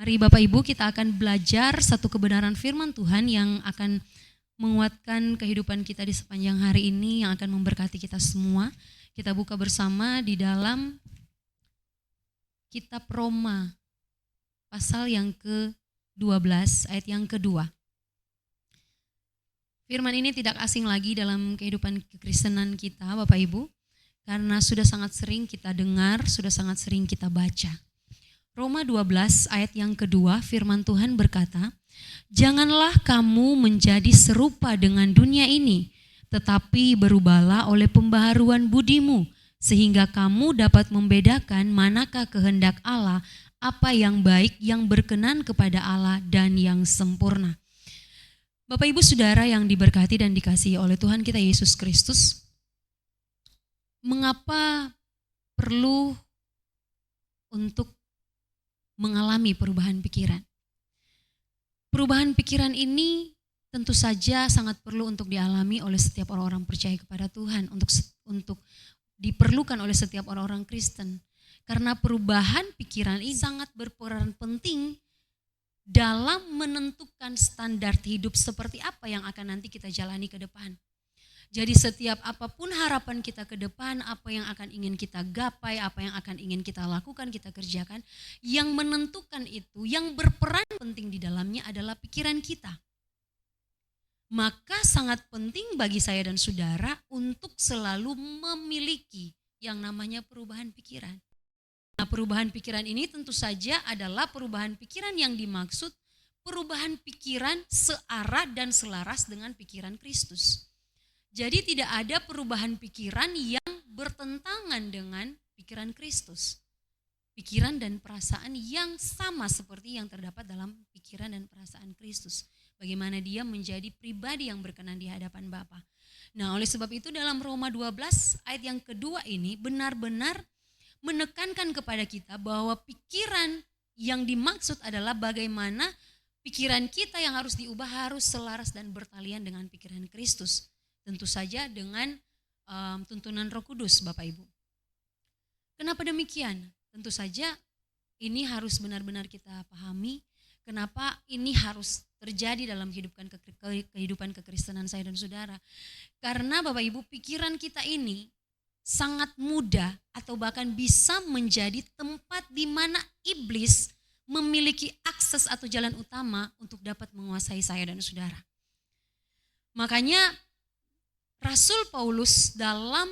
Mari Bapak Ibu kita akan belajar satu kebenaran firman Tuhan yang akan menguatkan kehidupan kita di sepanjang hari ini, yang akan memberkati kita semua. Kita buka bersama di dalam kitab Roma pasal yang ke-12 ayat yang kedua. Firman ini tidak asing lagi dalam kehidupan kekristenan kita Bapak Ibu, karena sudah sangat sering kita dengar, sudah sangat sering kita baca. Roma 12 ayat yang kedua, firman Tuhan berkata, "Janganlah kamu menjadi serupa dengan dunia ini, tetapi berubahlah oleh pembaharuan budimu, sehingga kamu dapat membedakan manakah kehendak Allah, apa yang baik, yang berkenan kepada Allah, dan yang sempurna." Bapak Ibu Saudara yang diberkati dan dikasihi oleh Tuhan kita Yesus Kristus, mengapa perlu untuk mengalami perubahan pikiran? Perubahan pikiran ini tentu saja sangat perlu untuk dialami oleh setiap orang-orang percaya kepada Tuhan, untuk diperlukan oleh setiap orang-orang Kristen. Karena perubahan pikiran ini sangat berperan penting dalam menentukan standar hidup seperti apa yang akan nanti kita jalani ke depan. Jadi setiap apapun harapan kita ke depan, apa yang akan ingin kita gapai, apa yang akan ingin kita lakukan, kita kerjakan, yang menentukan itu, yang berperan penting di dalamnya adalah pikiran kita. Maka sangat penting bagi saya dan saudara untuk selalu memiliki yang namanya perubahan pikiran. Nah, perubahan pikiran ini tentu saja adalah perubahan pikiran yang dimaksud perubahan pikiran searah dan selaras dengan pikiran Kristus. Jadi tidak ada perubahan pikiran yang bertentangan dengan pikiran Kristus. Pikiran dan perasaan yang sama seperti yang terdapat dalam pikiran dan perasaan Kristus. Bagaimana dia menjadi pribadi yang berkenan di hadapan Bapa. Nah, oleh sebab itu dalam Roma 12 ayat yang kedua ini benar-benar menekankan kepada kita bahwa pikiran yang dimaksud adalah bagaimana pikiran kita yang harus diubah harus selaras dan bertalian dengan pikiran Kristus. Tentu saja dengan tuntunan Roh Kudus Bapak Ibu. Kenapa demikian? Tentu saja ini harus benar-benar kita pahami. Kenapa ini harus terjadi dalam kehidupan kekristenan saya dan saudara. Karena Bapak Ibu, pikiran kita ini sangat mudah atau bahkan bisa menjadi tempat di mana iblis memiliki akses atau jalan utama untuk dapat menguasai saya dan saudara. Makanya Rasul Paulus dalam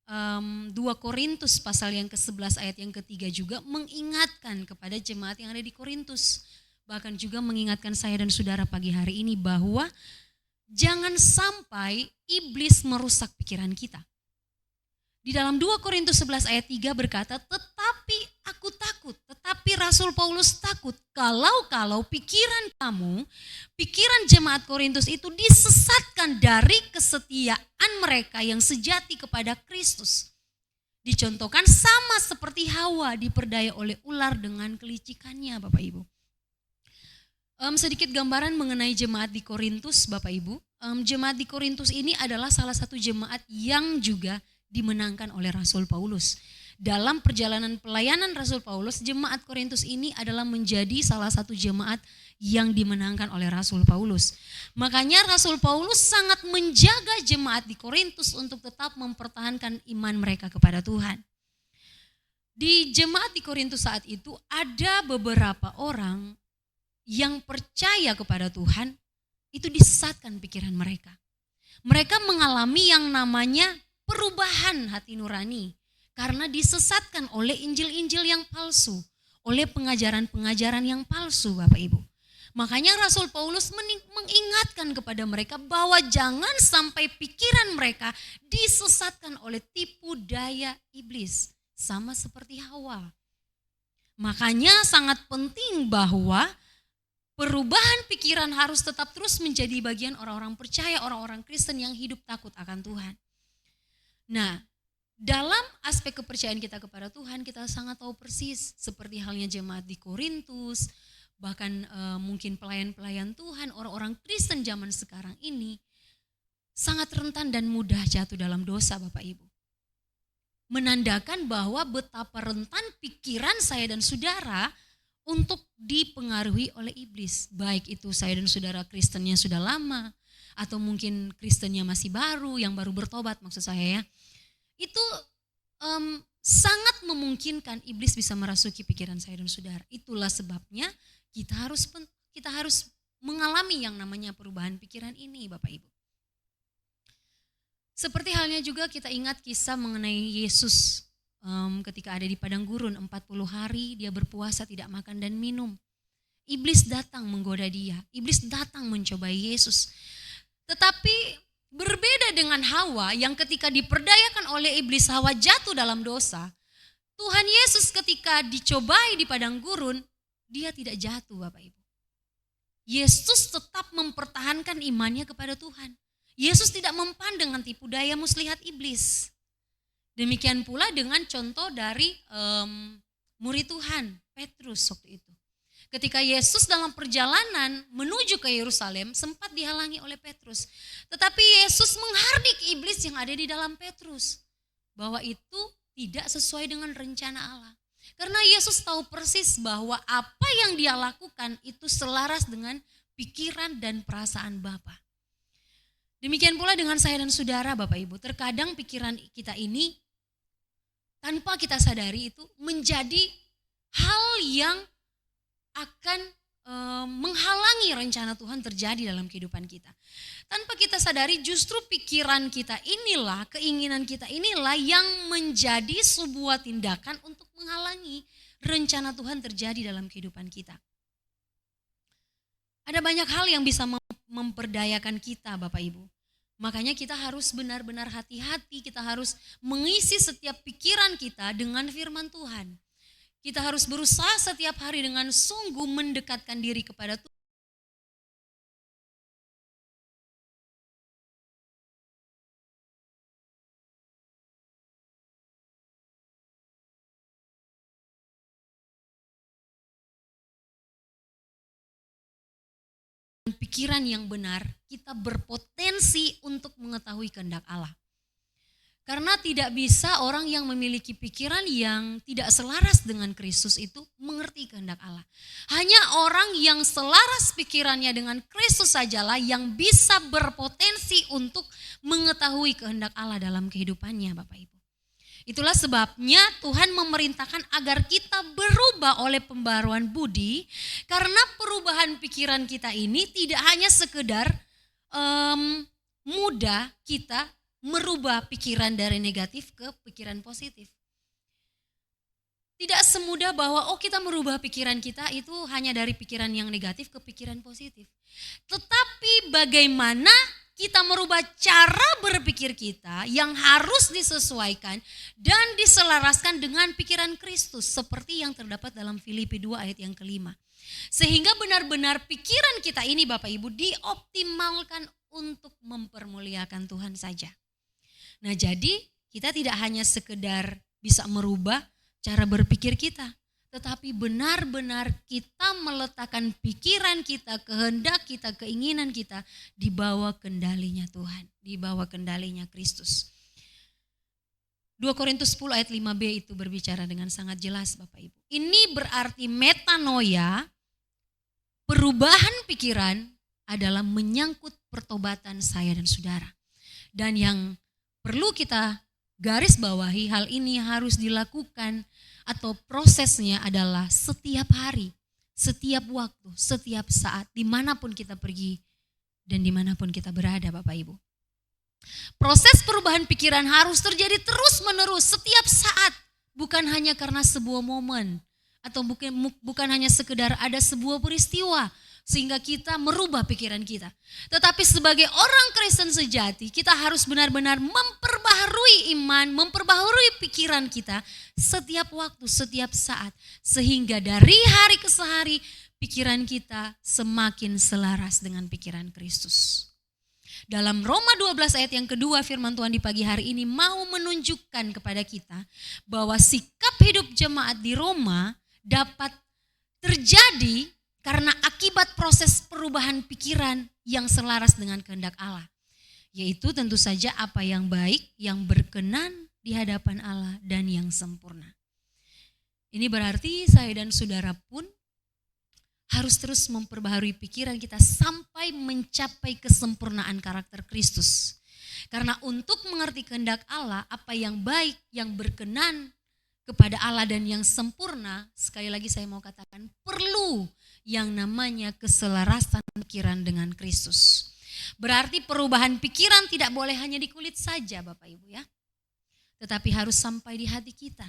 2 Korintus pasal yang ke-11 ayat yang ketiga juga mengingatkan kepada jemaat yang ada di Korintus. Bahkan juga mengingatkan saya dan saudara pagi hari ini bahwa jangan sampai iblis merusak pikiran kita. Di dalam 2 Korintus 11 ayat 3 berkata, "Tetapi aku takut." Tetapi Rasul Paulus takut kalau pikiran kamu, pikiran jemaat Korintus itu disesatkan dari kesetiaan mereka yang sejati kepada Kristus. Dicontohkan sama seperti Hawa diperdaya oleh ular dengan kelicikannya Bapak Ibu. Sedikit gambaran mengenai jemaat di Korintus Bapak Ibu. Jemaat di Korintus ini adalah salah satu jemaat yang juga dimenangkan oleh Rasul Paulus. Dalam perjalanan pelayanan Rasul Paulus, jemaat Korintus ini adalah menjadi salah satu jemaat yang dimenangkan oleh Rasul Paulus. Makanya Rasul Paulus sangat menjaga jemaat di Korintus untuk tetap mempertahankan iman mereka kepada Tuhan. Di jemaat di Korintus saat itu ada beberapa orang yang percaya kepada Tuhan, itu disesatkan pikiran mereka. Mereka mengalami yang namanya perubahan hati nurani karena disesatkan oleh injil-injil yang palsu, oleh pengajaran-pengajaran yang palsu Bapak Ibu. Makanya Rasul Paulus mengingatkan kepada mereka bahwa jangan sampai pikiran mereka disesatkan oleh tipu daya iblis, sama seperti Hawa. Makanya sangat penting bahwa perubahan pikiran harus tetap terus menjadi bagian orang-orang percaya, orang-orang Kristen yang hidup takut akan Tuhan. Nah, dalam aspek kepercayaan kita kepada Tuhan, kita sangat tahu persis seperti halnya jemaat di Korintus, bahkan mungkin pelayan-pelayan Tuhan, orang-orang Kristen zaman sekarang ini sangat rentan dan mudah jatuh dalam dosa Bapak Ibu. Menandakan bahwa betapa rentan pikiran saya dan saudara untuk dipengaruhi oleh iblis. Baik itu saya dan saudara Kristennya sudah lama, atau mungkin Kristennya masih baru, yang baru bertobat maksud saya ya. Itu sangat memungkinkan iblis bisa merasuki pikiran saya dan saudara. Itulah sebabnya kita harus mengalami yang namanya perubahan pikiran ini, Bapak Ibu. Seperti halnya juga kita ingat kisah mengenai Yesus ketika ada di padang gurun 40 hari dia berpuasa tidak makan dan minum. Iblis datang menggoda dia, iblis datang mencobai Yesus. Tetapi berbeda dengan Hawa yang ketika diperdayakan oleh iblis, Hawa jatuh dalam dosa. Tuhan Yesus ketika dicobai di padang gurun, dia tidak jatuh, Bapak Ibu. Yesus tetap mempertahankan imannya kepada Tuhan. Yesus tidak mempan dengan tipu daya muslihat iblis. Demikian pula dengan contoh dari murid Tuhan, Petrus waktu itu. Ketika Yesus dalam perjalanan menuju ke Yerusalem sempat dihalangi oleh Petrus. Tetapi Yesus menghardik iblis yang ada di dalam Petrus. Bahwa itu tidak sesuai dengan rencana Allah. Karena Yesus tahu persis bahwa apa yang dia lakukan itu selaras dengan pikiran dan perasaan Bapa. Demikian pula dengan saya dan saudara Bapak Ibu. Terkadang pikiran kita ini tanpa kita sadari itu menjadi hal yang akan menghalangi rencana Tuhan terjadi dalam kehidupan kita. Tanpa kita sadari justru pikiran kita inilah, keinginan kita inilah yang menjadi sebuah tindakan untuk menghalangi rencana Tuhan terjadi dalam kehidupan kita. Ada banyak hal yang bisa memperdayakan kita Bapak Ibu. Makanya kita harus benar-benar hati-hati, kita harus mengisi setiap pikiran kita dengan firman Tuhan. Kita harus berusaha setiap hari dengan sungguh mendekatkan diri kepada Tuhan. Pikiran yang benar, kita berpotensi untuk mengetahui kehendak Allah. Karena tidak bisa orang yang memiliki pikiran yang tidak selaras dengan Kristus itu mengerti kehendak Allah. Hanya orang yang selaras pikirannya dengan Kristus sajalah yang bisa berpotensi untuk mengetahui kehendak Allah dalam kehidupannya Bapak Ibu. Itulah sebabnya Tuhan memerintahkan agar kita berubah oleh pembaruan budi. Karena perubahan pikiran kita ini tidak hanya sekedar mudah kita merubah pikiran dari negatif ke pikiran positif. Tidak semudah bahwa kita merubah pikiran kita itu hanya dari pikiran yang negatif ke pikiran positif. Tetapi bagaimana kita merubah cara berpikir kita yang harus disesuaikan dan diselaraskan dengan pikiran Kristus. Seperti yang terdapat dalam Filipi 2 ayat yang kelima. Sehingga benar-benar pikiran kita ini Bapak Ibu dioptimalkan untuk mempermuliakan Tuhan saja. Nah jadi kita tidak hanya sekedar bisa merubah cara berpikir kita. Tetapi benar-benar kita meletakkan pikiran kita, kehendak kita, keinginan kita di bawah kendalinya Tuhan. Di bawah kendalinya Kristus. 2 Korintus 10 ayat 5b itu berbicara dengan sangat jelas Bapak Ibu. Ini berarti metanoia, perubahan pikiran adalah menyangkut pertobatan saya dan saudara. Dan yang perlu kita garis bawahi, hal ini harus dilakukan atau prosesnya adalah setiap hari, setiap waktu, setiap saat, dimanapun kita pergi dan dimanapun kita berada Bapak Ibu. Proses perubahan pikiran harus terjadi terus menerus setiap saat, bukan hanya karena sebuah momen atau bukan hanya sekedar ada sebuah peristiwa sehingga kita merubah pikiran kita. Tetapi sebagai orang Kristen sejati, kita harus benar-benar memperbaharui iman, memperbaharui pikiran kita setiap waktu, setiap saat. Sehingga dari hari ke hari, pikiran kita semakin selaras dengan pikiran Kristus. Dalam Roma 12 ayat yang kedua, firman Tuhan di pagi hari ini mau menunjukkan kepada kita bahwa sikap hidup jemaat di Roma dapat terjadi karena akibat proses perubahan pikiran yang selaras dengan kehendak Allah. Yaitu tentu saja apa yang baik, yang berkenan di hadapan Allah dan yang sempurna. Ini berarti saya dan saudara pun harus terus memperbaharui pikiran kita sampai mencapai kesempurnaan karakter Kristus. Karena untuk mengerti kehendak Allah, apa yang baik, yang berkenan kepada Allah dan yang sempurna, sekali lagi saya mau katakan, perlu yang namanya keselarasan pikiran dengan Kristus. Berarti perubahan pikiran tidak boleh hanya di kulit saja Bapak Ibu ya. Tetapi harus sampai di hati kita.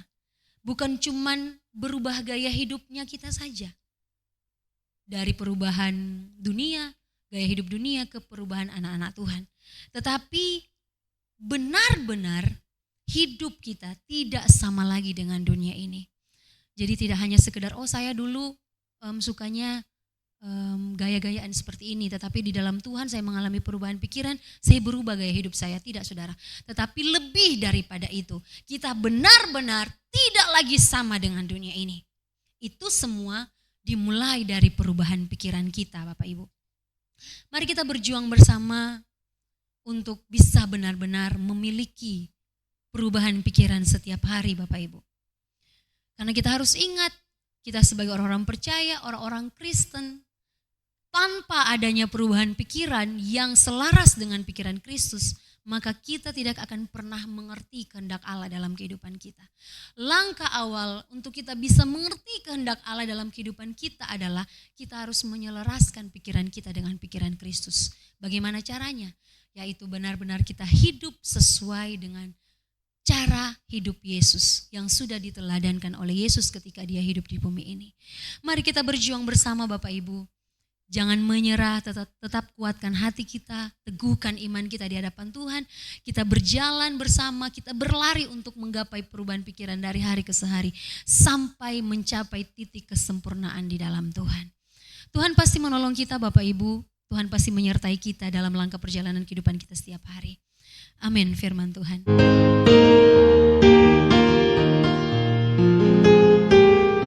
Bukan cuman berubah gaya hidupnya kita saja. Dari perubahan dunia, gaya hidup dunia ke perubahan anak-anak Tuhan. Tetapi benar-benar hidup kita tidak sama lagi dengan dunia ini. Jadi tidak hanya sekedar saya dulu sukanya gaya-gayaan seperti ini. Tetapi di dalam Tuhan saya mengalami perubahan pikiran, saya berubah gaya hidup saya. Tidak saudara. Tetapi lebih daripada itu, kita benar-benar tidak lagi sama dengan dunia ini. Itu semua dimulai dari perubahan pikiran kita Bapak Ibu. Mari kita berjuang bersama untuk bisa benar-benar memiliki perubahan pikiran setiap hari Bapak Ibu. Karena kita harus ingat, kita sebagai orang-orang percaya, orang-orang Kristen, tanpa adanya perubahan pikiran yang selaras dengan pikiran Kristus, maka kita tidak akan pernah mengerti kehendak Allah dalam kehidupan kita. Langkah awal untuk kita bisa mengerti kehendak Allah dalam kehidupan kita adalah kita harus menyelaraskan pikiran kita dengan pikiran Kristus. Bagaimana caranya? Yaitu benar-benar kita hidup sesuai dengan cara hidup Yesus yang sudah diteladankan oleh Yesus ketika dia hidup di bumi ini. Mari kita berjuang bersama Bapak Ibu. Jangan menyerah, tetap kuatkan hati kita, teguhkan iman kita di hadapan Tuhan. Kita berjalan bersama, kita berlari untuk menggapai perubahan pikiran dari hari ke hari. Sampai mencapai titik kesempurnaan di dalam Tuhan. Tuhan pasti menolong kita Bapak Ibu. Tuhan pasti menyertai kita dalam langkah perjalanan kehidupan kita setiap hari. Amin firman Tuhan.